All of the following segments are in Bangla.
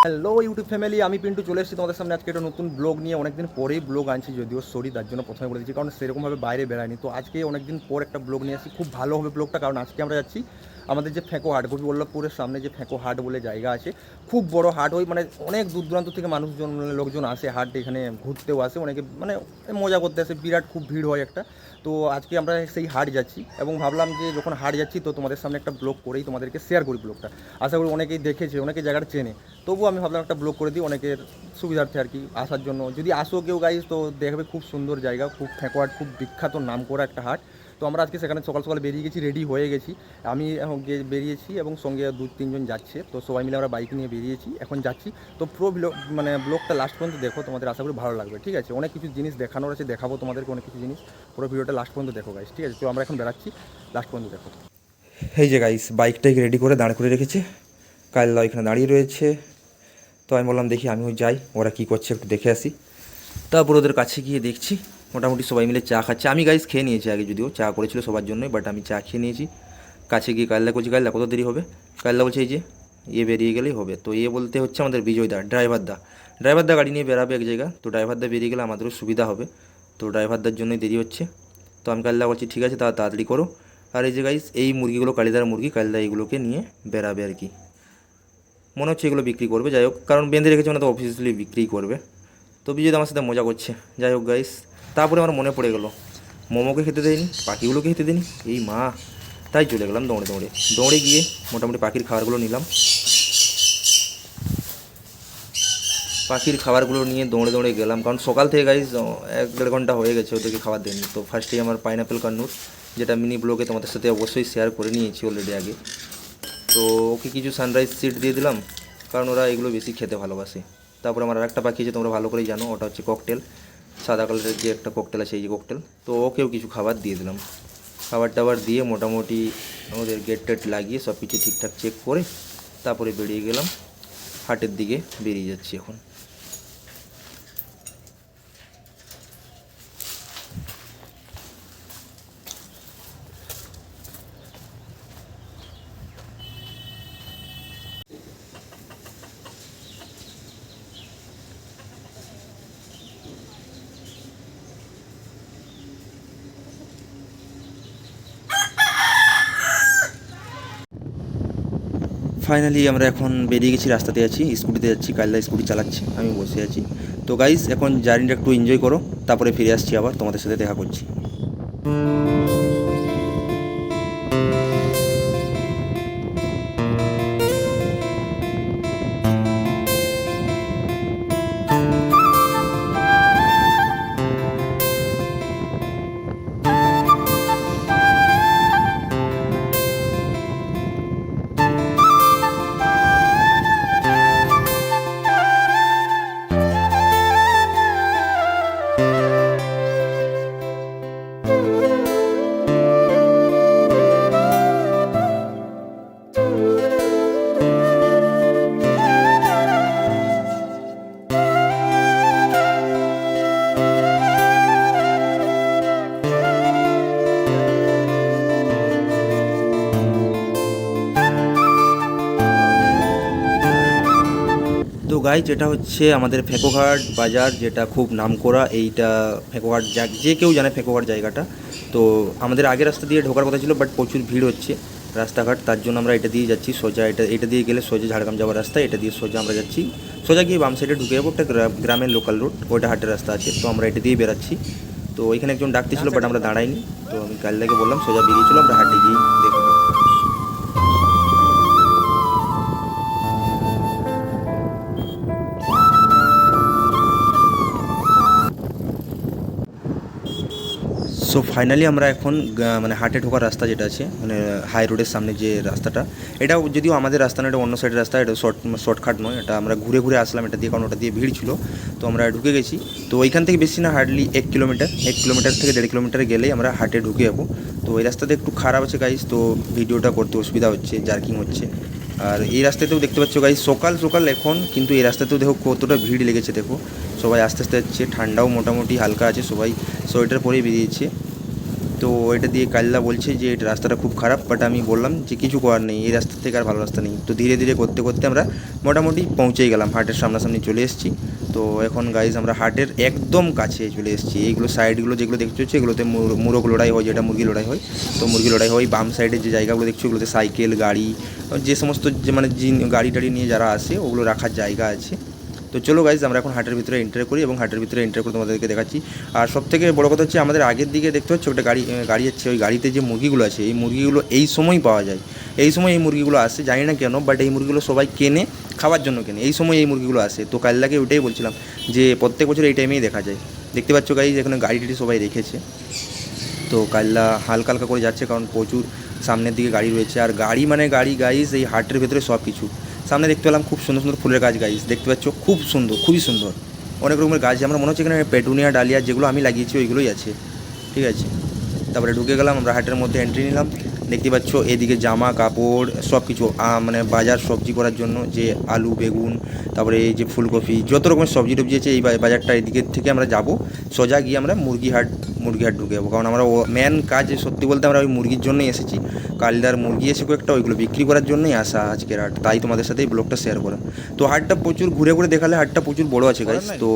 হ্যালো ইউটিউব ফ্যামিলি, আমি পিন্টু চলে এসেছি তোমাদের সামনে আজকে একটা নতুন ব্লগ নিয়ে। অনেকদিন পরেই ব্লগ আনছি, যদিও সরি তার জন্য প্রথমে বলে দিচ্ছি, কারণ সেরকমভাবে বাইরে বেড়ায়নি। তো আজকে অনেকদিন পর একটা ব্লগ নিয়ে আসি, খুব ভালো হবে ব্লগটা, কারণ আজকে আমরা যাচ্ছি আমাদের যে ফেঁকো হাট, গোপীবল্লভপুরের সামনে যে ফেঁকো হাট বলে জায়গা আছে, খুব বড় হাট। ওই মানে অনেক দূর দূরান্ত থেকে মানুষজন লোকজন আসে হাট, এখানে ঘুরতেও আসে, অনেকে মানে মজা করতে আসে, বিরাট খুব ভিড় হয় একটা। তো আজকে আমরা সেই হাট যাচ্ছি এবং ভাবলাম যে যখন হাট যাচ্ছি তো তোমাদের সামনে একটা ব্লগ করেই তোমাদেরকে শেয়ার করি ব্লগটা। আশা করি অনেকেই দেখেছে, অনেকে জায়গাটা চেনে, তবুও আমি ভাবলাম একটা ব্লগ করে দিই অনেকের সুবিধার্থে আর কি, আসার জন্য। যদি আসো কেউ গাইজ তো দেখবে, খুব সুন্দর জায়গা, খুব ফেঁকো হাট, খুব বিখ্যাত নাম করা একটা হাট। তো আমরা আজকে সেখানে সকাল সকাল বেরিয়ে গেছি, রেডি হয়ে গেছি। আমি এখন বেরিয়েছি এবং সঙ্গে 2-3 জন যাচ্ছে, তো সবাই মিলে আমরা বাইক নিয়ে বেরিয়েছি, এখন যাচ্ছি। তো পুরো মানে ব্লগটা লাস্ট পর্যন্ত দেখো, তোমাদের আশা করি ভালো লাগবে, ঠিক আছে? অনেক কিছু জিনিস দেখানোর আছে, দেখাবো তোমাদেরকে অনেক কিছু জিনিস। পুরো ভিডিওটা লাস্ট পর্যন্ত দেখো গাইজ, ঠিক আছে? তো আমরা এখন বেরাচ্ছি, লাস্ট পর্যন্ত দেখো। এই যে গাইস, বাইকটাকে রেডি করে দাঁড় করে রেখেছে, কাল্লা এখানে দাঁড়িয়ে রয়েছে। তো আমি বললাম দেখি আমিও যাই, ওরা কী করছে একটু দেখে আসি। তারপর ওদের কাছে গিয়ে দেখছি মোটামুটি সবাই মিলে চা খাচ্ছে। আমি গাইস খেয়ে নিয়েছি আগে, যদিও চা করেছিল সবার জন্যই, বাট আমি চা খেয়ে নিয়েছি। কাছে গিয়ে কাল্লা করছি, কাল্লা কত দেরি হবে? কাল্লা বলছে এই যে বেরিয়ে গেলেই হবে। তো বলতে হচ্ছে আমাদের বিজয়দা, ড্রাইভার দা গাড়ি নিয়ে বেরাবে এক জায়গা। তো ড্রাইভার দা বেরিয়ে গেলে আমাদেরও সুবিধা হবে, তো ড্রাইভারদার জন্যই দেরি হচ্ছে। তো আমি কাল্লা বলছি ঠিক আছে, তাড়াতাড়ি করো। আর এই যে গাইস, এই মুরগিগুলো কালিদার মুরগি, কালিদা এইগুলোকে নিয়ে বেরাবে আর কি। মনে হচ্ছে এগুলো বিক্রি করবে, যাই হোক, কারণ বেঁধে রেখেছে মানে তো অফিসিয়ালি বিক্রি করবে। তো বিজয় আমার সাথে মজা করছে, যাই হোক গাইস। তারপরে আমার মনে পড়ে গেলো মোমোকে খেতে দেয়নি, পাখিগুলোকে খেতে দেয়নি, এই মা। তাই চলে গেলাম দৌড়ে দৌড়ে দৌড়ে গিয়ে মোটামুটি পাখির খাবারগুলো নিলাম। পাখির খাবারগুলো নিয়ে দৌড়ে দৌড়ে গেলাম, কারণ সকাল থেকে গাইস 1-1.5 ঘন্টা হয়ে গেছে ওদেরকে খাবার দেয়নি। তো ফার্স্টেই আমার পাইনাপেল কান্নুর, যেটা মিনি ব্লগে তোমাদের সাথে অবশ্যই শেয়ার করে নিয়েছি অলরেডি আগে। তো ওকে কিছু সানরাইজ সিড দিয়ে দিলাম, কারণ ওরা এগুলো বেশি খেতে ভালোবাসে। তারপর আমার আরেকটা পাখি আছে, তোমরা ভালো করেই জানো, ওটা হচ্ছে ককটেল, সাদা কালারের যে একটা ককটেল আছে, এই যে ককটেল। তো ওকেও কিছু খাবার দিয়ে দিলাম। খাবার টাবার দিয়ে মোটামুটি আমাদের গেট টেট লাগিয়ে সব কিছু ঠিকঠাক চেক করে তারপরে বেরিয়ে গেলাম, হাটের দিকে বেরিয়ে যাচ্ছি এখন। ফাইনালি আমরা এখন বেরিয়ে গেছি, রাস্তাতে আছি, স্কুটিতে যাচ্ছি, কালদা স্কুটি চালাচ্ছি, আমি বসে আছি। তো গাইস এখন জার্নিটা একটু এনজয় করো, তারপরে ফিরে আসছি, আবার তোমাদের সাথে দেখা করছি। তো গাইজ, এটা হচ্ছে আমাদের ফেঁকোঘাট বাজার, যেটা খুব নামকরা। এইটা ফেঁকোঘাট যে কেউ জানে ফেঁকোঘাট জায়গাটা। তো আমাদের আগের রাস্তা দিয়ে ঢোকার কথা ছিল, বাট প্রচুর ভিড় হচ্ছে রাস্তাঘাট, তার জন্য আমরা এটা দিয়ে যাচ্ছি সোজা। এটা দিয়ে গেলে সোজা ঝাড়গ্রাম যাওয়ার রাস্তা, এটা দিয়ে সোজা আমরা যাচ্ছি। সোজা গিয়ে বাম সাইডে ঢুকে যাবো, একটা গ্রামের লোকাল রুট, ওইটা হাটের রাস্তা আছে। তো আমরা এটা দিয়েই বেরাচ্ছি। তো ওইখানে একজন ডাকতে ছিল, বাট আমরা দাঁড়াইনি। তো আমি কালদাকে বললাম সোজা বেরিয়ে চলো, আমরা হাটে গিয়েই দেখবো। সো ফাইনালি আমরা এখন মানে হাটে ঢোকার রাস্তা যেটা আছে, মানে হাই রোডের সামনে যে রাস্তাটা, এটাও যদিও আমাদের রাস্তা না, এটা অন্য সাইডের রাস্তা, এটা শর্টকাট নয়, এটা আমরা ঘুরে ঘুরে আসলাম এটা দিয়ে, কারণ ওটা দিয়ে ভিড় ছিল। তো আমরা ঢুকে গেছি। তো ওইখান থেকে বেশি না, হার্ডলি 1 কিলোমিটার থেকে 1.5 কিলোমিটার গেলেই আমরা হাটে ঢুকে যাবো। তো এই রাস্তাতে একটু খারাপ আছে গাইস, তো ভিডিওটা করতে অসুবিধা হচ্ছে, জার্কিং হচ্ছে। আর এই রাস্তাতেও দেখতে পাচ্ছ গাইস, সকাল সকাল এখন, কিন্তু এই রাস্তাতেও দেখো কতটা ভিড় লেগেছে, দেখো সবাই আস্তে আস্তে যাচ্ছে, ঠান্ডাও মোটামুটি হালকা আছে, সবাই সোয়েটার পরেই বেরিয়েছে। তো এটা দিয়ে কাল্লা বলছে যে এটা রাস্তাটা খুব খারাপ, বাট আমি বললাম যে কিছু করার নেই, এই রাস্তা থেকে আর ভালো রাস্তা নেই। তো ধীরে ধীরে করতে করতে আমরা মোটামুটি পৌঁছেই গেলাম, হাটের সামনাসামনি চলে এসেছি। তো এখন গাইজ আমরা হাটের একদম কাছে চলে এসেছি। এইগুলো সাইডগুলো যেগুলো দেখতে হচ্ছে এগুলোতে মুরগ লড়াই হয়, যেটা মুরগি লড়াই হয়। তো মুরগি লড়াই হয় বাম সাইডের যে জায়গাগুলো দেখছো ওগুলোতে সাইকেল গাড়ি যে সমস্ত যে মানে গাড়ি টাড়ি নিয়ে যারা আসে ওগুলো রাখার জায়গা আছে। তো চলো গাইজ আমরা এখন হাটের ভিতরে এন্টার করি এবং হাটের ভিতরে এন্টার করে তোমাদেরকে দেখাচ্ছি। আর সবথেকে বড় কথা হচ্ছে আমাদের আগের দিকে দেখতে হচ্ছে একটা গাড়ি যাচ্ছে, ওই গাড়িতে যে মুরগিগুলো আছে এই মুরগিগুলো এই সময় পাওয়া যায়, এই সময় এই মুরগিগুলো আসে, জানি না কেন, বাট এই মুরগিগুলো সবাই কেনে, খাওয়ার জন্য কেনে, এই সময় এই মুরগিগুলো আসে। তো কাল্লাকে ওইটাই বলছিলাম যে প্রত্যেক বছর এই টাইমেই দেখা যায়। দেখতে পাচ্ছ গাইজ এখানে গাড়ি টাড়ি সবাই রেখেছে। তো কাল্লা হালকা হালকা করে যাচ্ছে কারণ প্রচুর সামনের দিকে গাড়ি রয়েছে, আর গাড়ি মানে গাড়ি গাইজ, এই হাটের ভেতরে সব কিছু। সামনে দেখতে পেলাম খুব সুন্দর সুন্দর ফুলের গাছ গাইজ, দেখতে পাচ্ছ খুব সুন্দর, খুবই সুন্দর, অনেক রকমের গাছ। আমরা মনে হচ্ছে এখানে পেটুনিয়া ডালিয়া যেগুলো আমি লাগিয়েছি ওইগুলোই আছে, ঠিক আছে। তারপরে ঢুকে গেলাম আমরা হাটের মধ্যে, এন্ট্রি নিলাম। দেখতে পাচ্ছ এদিকে জামা কাপড় সব কিছু, মানে বাজার সবজি করার জন্য যে আলু বেগুন, তারপরে এই যে ফুলকপি, যত রকমের সবজি টবজি আছে এই বাজারটা, এদিকের থেকে আমরা যাব সোজা গিয়ে আমরা মুরগি হাট ঢুকে যাবো। কারণ আমরা মেন কাজ সত্যি বলতে আমরা ওই মুরগির জন্যই এসেছি। কালদার মুরগি এসে কয়েকটা ওইগুলো বিক্রি করার জন্যই আসা আজকের হাট, তাই তোমাদের সাথে এই ব্লগটা শেয়ার করা। তো হাটটা প্রচুর ঘুরে ঘুরে দেখালে, হাটটা প্রচুর বড় আছে গাইস, তো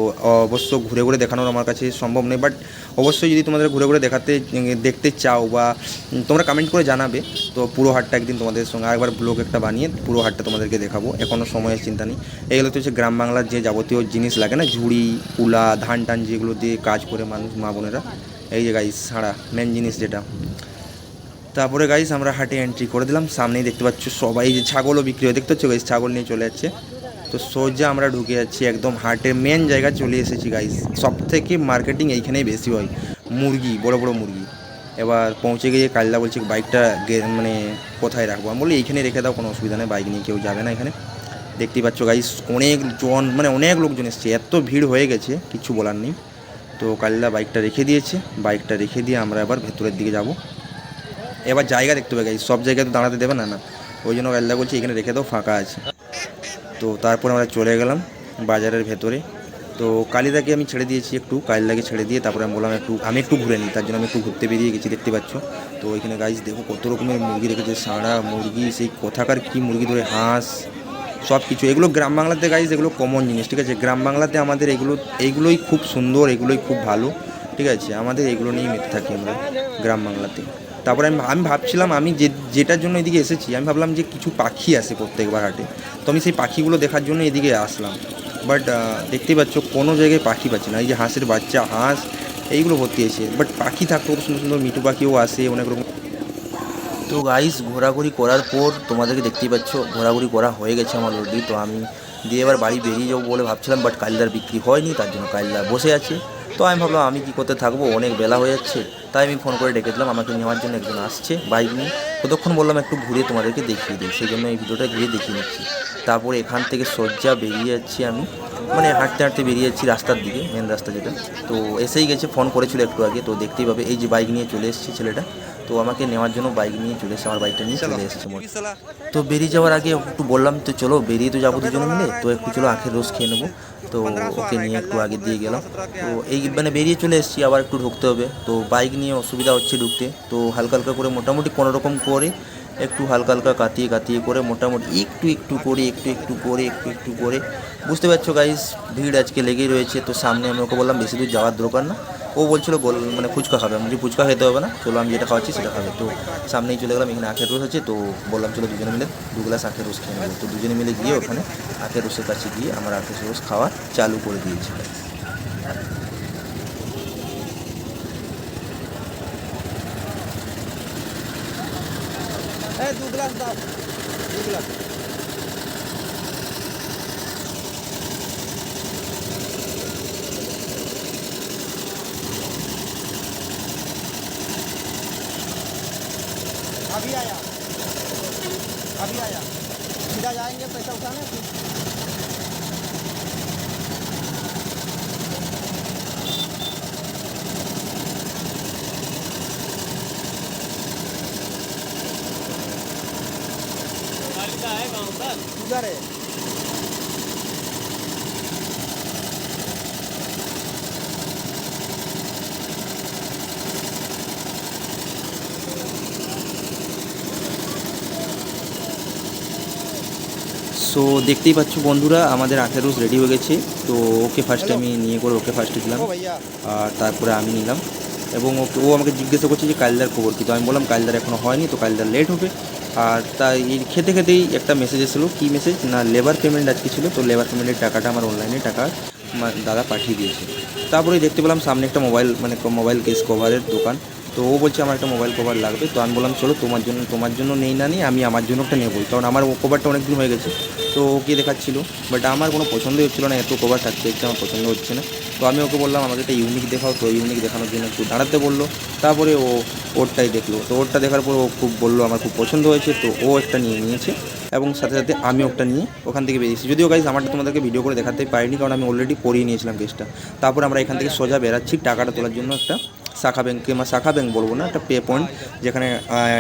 অবশ্য ঘুরে ঘুরে দেখানোর আমার কাছে সম্ভব নেই, বাট অবশ্যই যদি তোমাদের ঘুরে ঘুরে দেখতে চাও বা তোমরা কমেন্ট করে জানাবে, তো পুরো হাটটা একদিন তোমাদের সঙ্গে আরেকবার ব্লগ একটা বানিয়ে পুরো হাটটা তোমাদেরকে দেখাবো, এখনও সময়ের চিন্তা নেই। এগুলো তো হচ্ছে গ্রাম বাংলার যে যাবতীয় জিনিস লাগে না, ঝুড়ি কুলা ধান টান যেগুলো দিয়ে কাজ করে মানুষ মা বোনেরা, এই যে গাইস ছাড়া মেন জিনিস যেটা। তারপরে গাইস আমরা হাটে এন্ট্রি করে দিলাম, সামনেই দেখতে পাচ্ছ সবাই যে ছাগলও বিক্রি হয়, দেখতে পাচ্ছ গাইস ছাগল নিয়ে চলে যাচ্ছে। তো সোজা আমরা ঢুকে যাচ্ছি একদম হাটের মেন জায়গায় চলে এসেছি গাইস। সব থেকে মার্কেটিং এইখানেই বেশি হয়, মুরগি, বড় বড় মুরগি। এবার পৌঁছে গিয়ে কাল্লা বলছে বাইকটা মানে কোথায় রাখবো, আমি বলি এইখানে রেখে দাও, কোনো অসুবিধা নেই, বাইক নিয়ে কেউ যাবে না এখানে। দেখতেই পাচ্ছ গাইস অনেক লোকজন এসছে, এত ভিড় হয়ে গেছে কিছু বলার নেই। তো কাল্লা বাইকটা রেখে দিয়েছে, বাইকটা রেখে দিয়ে আমরা এবার ভেতরের দিকে যাব। এবার জায়গা দেখতে হবে গাইস, সব জায়গায় তো দাঁড়াতে দেবে না, ওই জন্য কাল্লা বলছে এখানে রেখে দাও, ফাঁকা আছে। তো তারপর আমরা চলে গেলাম বাজারের ভেতরে। তো কালিদাকে আমি ছেড়ে দিয়েছি একটু, কালিদাকে ছেড়ে দিয়ে তারপরে আমি বললাম আমি একটু ঘুরে নিই, তার জন্য আমি একটু ঘুরতে বেরিয়ে গেছি, দেখতে পাচ্ছ। তো এখানে গাইস দেখো কত রকমের মুরগি রেখেছে, সাঁড়া মুরগি, সেই কোথাকার কী মুরগি ধরে, হাঁস, সব কিছু। এগুলো গ্রাম বাংলাতে গাইস এগুলো কমন জিনিস, ঠিক আছে। গ্রাম বাংলাতে আমাদের এইগুলোই খুব সুন্দর, এগুলোই খুব ভালো, ঠিক আছে। আমাদের এগুলো নিয়েই মেতে থাকি আমরা গ্রাম বাংলাতে। তারপরে আমি ভাবছিলাম, আমি যেটার জন্য এদিকে এসেছি, আমি ভাবলাম যে কিছু পাখি আসে প্রত্যেকবার হাটে, তো আমি সেই পাখিগুলো দেখার জন্য এদিকে আসলাম। বাট দেখতেই পাচ্ছ কোনো জায়গায় পাখি পাচ্ছি না। এই যে হাঁসের বাচ্চা, হাঁস এইগুলো ভর্তি আছে, বাট পাখি থাকতো সুন্দর সুন্দর, মিঠু পাখিও আসে অনেক রকম। তো গাইস ঘোরাঘুরি করার পর তোমাদেরকে দেখতেই পাচ্ছ ঘোরাঘুরি করা হয়ে গেছে আমার অলরেডি। তো আমি দিয়ে এবার বাড়ি বেরিয়ে যাবো বলে ভাবছিলাম, বাট কালিদার বিক্রি হয়নি, তার জন্য কালিদা বসে আছে। তো আমি ভাবলাম আমি কী করতে থাকবো, অনেক বেলা হয়ে যাচ্ছে, তাই আমি ফোন করে ডেকে দিলাম, আমাকে নেওয়ার জন্য একজন আসছে বাইক নিয়ে। ততক্ষণ বললাম একটু ঘুরে তোমাদেরকে দেখিয়ে দিই, সেই জন্য এই ভিডিওটা ঘুরে দেখিয়ে নিচ্ছি। তারপরে এখান থেকে সজ্জা বেরিয়ে যাচ্ছি আমি, মানে হাঁটতে হাঁটতে বেরিয়ে যাচ্ছি রাস্তার দিকে, মেন রাস্তা যেটা। তো এসেই গেছে, ফোন করেছিল একটু আগে, তো দেখতেই পাবে এই যে বাইক নিয়ে চলে এসেছে ছেলেটা, তো আমাকে নেওয়ার জন্য বাইক নিয়ে চলে এসে আমার বাইকটা নিয়ে চলে এসেছে। তো বেরিয়ে যাওয়ার আগে একটু বললাম তো চলো বেরিয়ে তো যাবো দুজনে মিলে, তো একটু চলো আখের রস খেয়ে নেবো। তো ওকে নিয়ে একটু আগে দিয়ে গেলাম। তো এই মানে বেরিয়ে চলে এসেছি, আবার একটু ঢুকতে হবে, তো বাইক নিয়ে অসুবিধা হচ্ছে ঢুকতে। তো হালকা হালকা করে মোটামুটি কোনোরকম করে একটু হালকা হালকা কাটিয়ে করে মোটামুটি একটু করে বুঝতে পারছো গাইস, ভিড় আজকে লেগেই রয়েছে। তো সামনে আমি ওকে বললাম বেশি দূর যাওয়ার দরকার না, ও বলছিল মানে ফুচকা খাবে, আমি ফুচকা খেতে হবে না, চলো আমি যেটা খাওয়াচ্ছি সেটা খাবে। তো সামনেই চলে গেলাম, এখানে আখের রস আছে, তো বললাম চলো দুজনে মিলে 2 গ্লাস আখের রস খেয়ে নেবো। তো দুজনে মিলে গিয়ে ওখানে আখের রসের কাছে গিয়ে আমরা আখের রস খাওয়া চালু করে দিয়েছি। এই 2 গ্লাস দাও, 2 গ্লাস। अभी आया सीधा जाएंगे पैसा उठाने। उधर है। সো দেখতেই পাচ্ছ বন্ধুরা, আমাদের 18 রেডি হয়ে গেছে। তো ওকে ফার্স্টে আমি নিয়ে করে ওকে ফার্স্টে দিলাম, আর তারপরে আমি নিলাম। এবং ও আমাকে জিজ্ঞাসা করছে যে কালদার খবর কী। তো আমি বললাম কালদার এখনও হয়নি, তো কালদার লেট হবে। আর তাই খেতে খেতেই একটা মেসেজ এসেছিলো, কী মেসেজ না, লেবার পেমেন্ট আজকে ছিল, তো লেবার পেমেন্টের টাকাটা আমার অনলাইনে টাকা আমার দাদা পাঠিয়ে দিয়েছে। তারপরেই দেখতে পেলাম সামনে একটা মোবাইল কেস কভারের দোকান। তো ও বলছে আমার একটা মোবাইল কভার লাগবে। তো আমি বললাম চলো তোমার জন্য নেই না নিই, আমি আমার জন্য একটা নেবই, কারণ আমার ও কভারটা অনেক দিন হয়ে গেছে। তো ওকে দেখাচ্ছিল, বাট আমার কোনো পছন্দই হচ্ছিলো না, এত কভার থাকতে হচ্ছে আমার পছন্দ হচ্ছে না। তো আমি ওকে বললাম আমাকে একটা ইউনিক দেখাও। তো ইউনিক দেখানোর জন্য একটু দাঁড়াতে বললো। তারপরে ও ওরটাই দেখলো। তো ওরটা দেখার পর ও খুব বললো আমার খুব পছন্দ হয়েছে। তো ও একটা নিয়েছে, এবং সাথে সাথে আমি ওটা নিয়ে ওখান থেকে বেরিয়েছি। যদিও গাইজ আমারটা তোমাদেরকে ভিডিও করে দেখাতে পারিনি, কারণ আমি অলরেডি পরিয়ে নিয়েছিলাম কেসটা। তারপর আমরা এখান থেকে সোজা বেরাচ্ছি টাকাটা তোলার জন্য একটা শাখা ব্যাংক বলবো না, একটা পে পয়েন্ট, যেখানে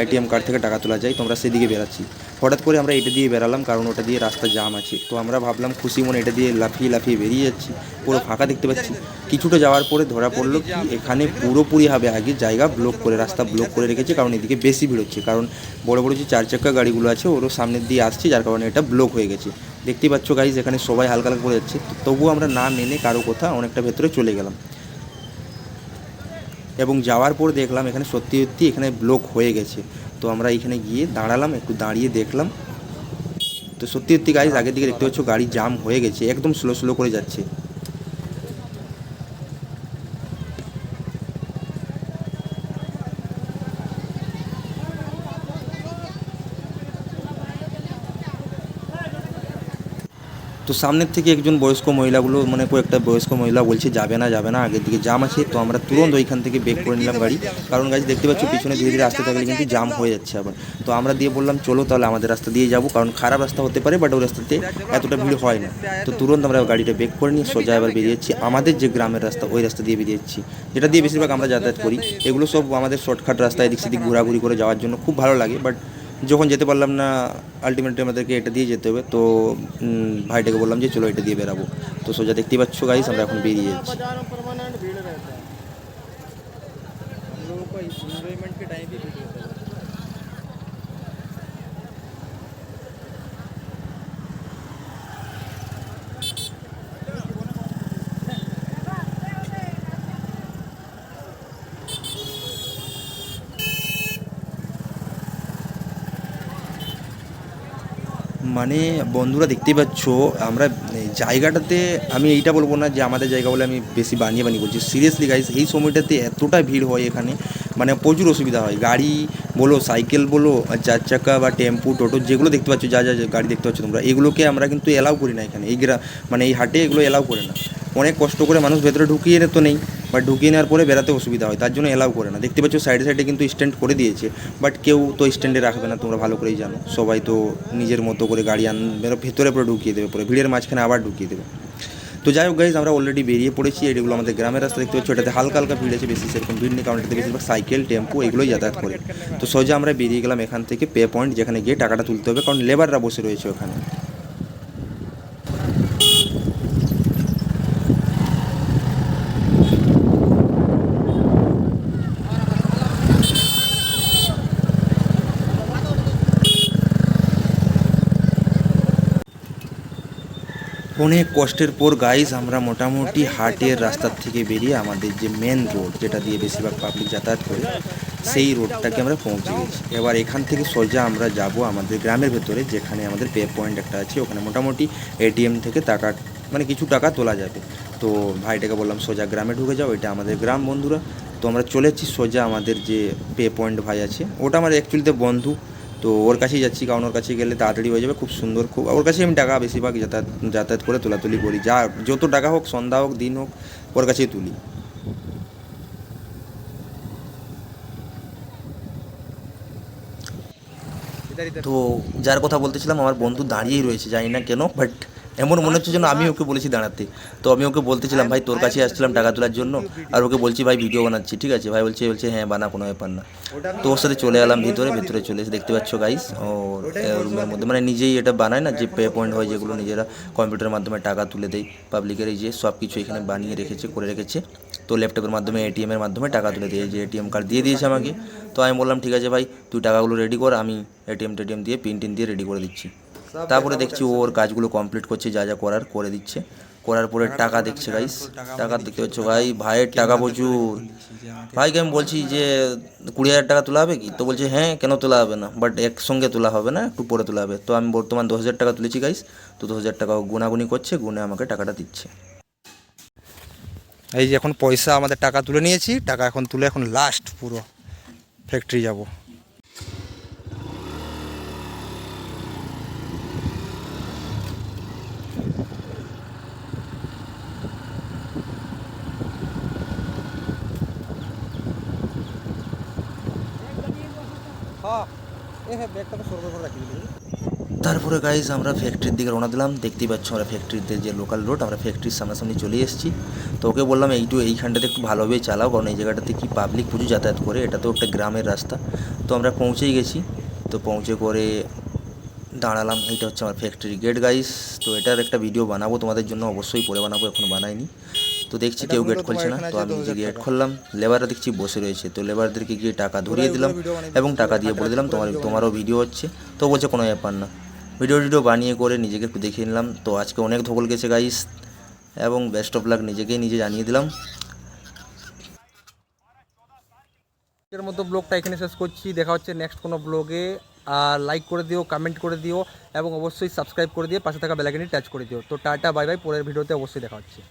এটিএম কার্ড থেকে টাকা তোলা যায়। তো আমরা সেদিকে বেরাচ্ছি। হঠাৎ করে আমরা এটা দিয়ে বেরালাম, কারণ ওটা দিয়ে রাস্তা জাম আছে। তো আমরা ভাবলাম খুশি মনে এটা দিয়ে লাফিয়ে বেরিয়ে যাচ্ছি। পুরো ফাঁকা দেখতে পাচ্ছি। কিছুটা যাওয়ার পরে ধরা পড়লো কি এখানে পুরোপুরিভাবে আগে জায়গা ব্লক করে, রাস্তা ব্লক করে রেখেছে, কারণ এদিকে বেশি ভিড় হচ্ছে। কারণ বড় বড় যে 4 চাকা গাড়িগুলো আছে ওরও সামনের দিয়ে আসছে, যার কারণে এটা ব্লক হয়ে গেছে। দেখতেই পাচ্ছ গাইজ, এখানে সবাই হালকা হালকা করে যাচ্ছে। তবুও আমরা না মেনে কারো কথা অনেকটা ভেতরে চলে গেলাম, এবং যাওয়ার পর দেখলাম এখানে সত্যি এখানে ব্লক হয়ে গেছে। তো আমরা এখানে গিয়ে দাঁড়ালাম, একটু দাঁড়িয়ে দেখলাম। তো সত্যি গাইজ আগের দিকে দেখতে পাচ্ছ গাড়ি জাম হয়ে গেছে, একদম স্লো করে যাচ্ছে। তো সামনের থেকে একজন বয়স্ক মহিলাগুলো কয়েকটা বয়স্ক মহিলা বলছে যাবে না আগের দিকে জাম আছে। তো আমরা তুরন্ত ওইখান থেকে বেক করে নিলাম গাড়ি, কারণ গাড়ি দেখতে পাচ্ছ পিছনে ধীরে ধীরে আসতে থাকলে কিন্তু জাম হয়ে যাচ্ছে আবার। তো আমরা দিয়ে বললাম চলো তাহলে আমাদের রাস্তা দিয়ে যাবো, কারণ খারাপ রাস্তা হতে পারে বাট ওই রাস্তাতে এতটা ভিড় হয় না। তো তুরন্ত আমরা গাড়িটা বেক করে নিয়ে সোজা এবার বেরিয়েছি আমাদের যে গ্রামের রাস্তা, ওই রাস্তা দিয়ে বেরিয়েছি, যেটা দিয়ে বেশিরভাগ আমরা যাতায়াত করি। এগুলো সব আমাদের শর্টকাট রাস্তা, এদিক সেদিক ঘোরাঘুরি করে যাওয়ার জন্য খুব ভালো লাগে। বাট যখন যেতে পারলাম না, আলটিমেটলি আমাদেরকে এটা দিয়ে যেতে হবে। তো ভাইটাকে বললাম যে চলো এটা দিয়ে বেরাবো। তো সোজা দেখতেই পাচ্ছ গাইস আমরা এখন বেরিয়ে যাচ্ছি। বন্ধুরা দেখতেই পাচ্ছ আমরা এই জায়গাটাতে, আমি এইটা বলবো না যে আমাদের জায়গা বলে আমি বেশি বানিয়ে বলছি, সিরিয়াসলি গাইস এই সময়টাতে এতটা ভিড় হয় এখানে, প্রচুর অসুবিধা হয়। গাড়ি বলো, সাইকেল বলো, 4 চাকা বা টেম্পু, টোটো, যেগুলো দেখতে পাচ্ছ, যা গাড়ি দেখতে পাচ্ছ তোমরা, এগুলোকে আমরা কিন্তু এলাও করি না এখানে, এই এই হাটে এগুলো এলাও করে না। অনেক কষ্ট করে মানুষ ভেতরে ঢুকিয়ে তো নেই, বাট ঢুকিয়ে নেওয়ার পরে বেরাতে অসুবিধা হয়, তার জন্য এলাও করে না। দেখতে পাচ্ছ সাইডে কিন্তু স্ট্যান্ড করে দিয়েছে, বাট কেউ তো স্ট্যান্ডে রাখবে না, তোমরা ভালো করেই জানো। সবাই তো নিজের মতো করে গাড়ি ভেতরে পুরো ঢুকিয়ে দেবে, পরে ভিড়ের মাঝখানে আবার ঢুকিয়ে দেবে। তো যাই হোক গাইজ, আমরা অলরেডি বেরিয়ে পড়েছি। এগুলো আমাদের গ্রামের রাস্তা দেখতে পাচ্ছ, এটাতে হালকা ভিড় আছে, বেশি সেরকম ভিড় নেই, কারণ এটাতে বেশিরভাগ সাইকেল, টেম্পো এগুলোই যাতায়াত করে। তো সোজা আমরা বেরিয়ে গেলাম এখান থেকে পে পয়েন্ট, যেখানে গিয়ে টাকাটা তুলতে হবে, কারণ লেবাররা বসে রয়েছে ওখানে। অনেক কষ্টের পর গাইজ আমরা মোটামুটি হাটের রাস্তার থেকে বেরিয়ে আমাদের যে মেন রোড, যেটা দিয়ে বেশিরভাগ পাবলিক যাতায়াত করে, সেই রোডটাকে আমরা পৌঁছে গেছি। এবার এখান থেকে সোজা আমরা যাব আমাদের গ্রামের ভেতরে, যেখানে আমাদের পে পয়েন্ট একটা আছে, ওখানে মোটামুটি এটিএম থেকে টাকা কিছু টাকা তোলা যাবে। তো ভাইটাকে বললাম সোজা গ্রামে ঢুকে যাও, এটা আমাদের গ্রাম বন্ধুরা। তো আমরা চলে এসেছি সোজা আমাদের যে পে পয়েন্ট ভাই আছে, ওটা আমার অ্যাকচুয়ালিতে বন্ধু। তো ওর কাছেই যাচ্ছি, কারণ ওর কাছে গেলে তাড়াতাড়ি হয়ে যাবে, খুব সুন্দর। ওর কাছেই আমি টাকা বেশিরভাগ যাতায়াত করে তোলাতুলি করি, যত টাকা হোক, সন্ধ্যা হোক, দিন হোক, ওর কাছেই তুলি। তো যার কথা বলতেছিলাম, আমার বন্ধু দাঁড়িয়েই রয়েছে, জানি না কেন, বাট এমন মনে হচ্ছে যেন আমি ওকে বলেছি দাঁড়াতে। তো আমি ওকে বলতেছিলাম ভাই তোর কাছে আসছিলাম টাকা তোলার জন্য, আর ওকে বলছি ভাই ভিডিও বানাচ্ছি, ঠিক আছে ভাই, বলছে হ্যাঁ বানা, কোনো ব্যাপার না। তো ওর সাথে চলে এলাম ভিতরে চলে এসে দেখতে পাচ্ছ গাইস, ওর রুমের মধ্যে নিজেই এটা বানায় না, যে পে পয়েন্ট হয় যেগুলো নিজেরা কম্পিউটারের মাধ্যমে টাকা তুলে দেয় পাবলিকের, এই যে সব কিছু এখানে বানিয়ে করে রেখেছে। তো ল্যাপটপের মাধ্যমে, এটিএমের মাধ্যমে টাকা তুলে দিয়ে, যে এটিএম কার্ড দিয়ে দিয়েছে আমাকে। তো আমি বললাম ঠিক আছে ভাই তুই টাকাগুলো রেডি কর, আমি এটিএম দিয়ে পিন দিয়ে রেডি করে দিচ্ছি। তারপরে দেখছি ওর কাজগুলো কমপ্লিট করছে, যা যা করার করে দিচ্ছে, করার পরে টাকা দেখছে গাইস। টাকা দেখতে পাচ্ছ ভাই, ভাইয়ের টাকা প্রচুর। ভাইকে আমি বলছি যে 20,000 টাকা তোলা হবে কি, তো বলছে হ্যাঁ কেন তোলা হবে না, বাট একসঙ্গে তোলা হবে না, একটু পরে তোলা হবে। তো আমি বর্তমান 10,000 টাকা তুলেছি গাইস। তো 10,000 টাকা গুনাগুনি করছে, গুনে আমাকে টাকাটা দিচ্ছে। এই যে এখন পয়সা আমাদের টাকা তুলে নিয়েছি, টাকা এখন তুলে এখন লাস্ট পুরো ফ্যাক্টরি যাব। তারপরে গাইজ আমরা ফ্যাক্টরির দিকে রওনা দিলাম। দেখতেই পাচ্ছ আমরা ফ্যাক্টরিতে যে লোকাল রোড, আমরা ফ্যাক্টরির সামনাসামনি চলে এসেছি। তো ওকে বললাম এইখানটাতে একটু ভালোভাবেই চালাও, কারণ এই জায়গাটাতে কি পাবলিক প্রচুর যাতায়াত করে, এটা তো একটা গ্রামের রাস্তা। তো আমরা পৌঁছেই গেছি। তো পৌঁছে করে দাঁড়ালাম, এইটা হচ্ছে আমার ফ্যাক্টরি গেট গাইস। তো এটার একটা ভিডিও বানাবো তোমাদের জন্য, অবশ্যই পরে বানাবো, এখনও বানাইনি। তো দেখছি কেউ গেট খুলছে না, তো আমি নিজে গেট খুললাম। লেবাররা দেখছি বসে রয়েছে, তো লেবারদেরকে গিয়ে টাকা ধরিয়ে দিলাম এবং টাকা দিয়ে বলে দিলাম তোমারও ভিডিও হচ্ছে। তো বলছে কোনো ব্যাপার না। ভিডিও বানিয়ে করে নিজেকে একটু দেখিয়ে নিলাম। তো আজকে অনেক ধকল গেছে গাইস, এবং বেস্ট অফ লাক নিজেকেই নিজে জানিয়ে দিলাম। এর মতো ব্লগটা এখানে শেষ করছি, দেখা হচ্ছে নেক্সট কোনো ব্লগে। আর লাইক করে দিও, কমেন্ট করে দিও এবং অবশ্যই সাবস্ক্রাইব করে দিয়ে পাশে থাকা বেল আইকনটি টাচ করে দিও। তো টাটা বাই বাই, পরের ভিডিওতে অবশ্যই দেখা হচ্ছে।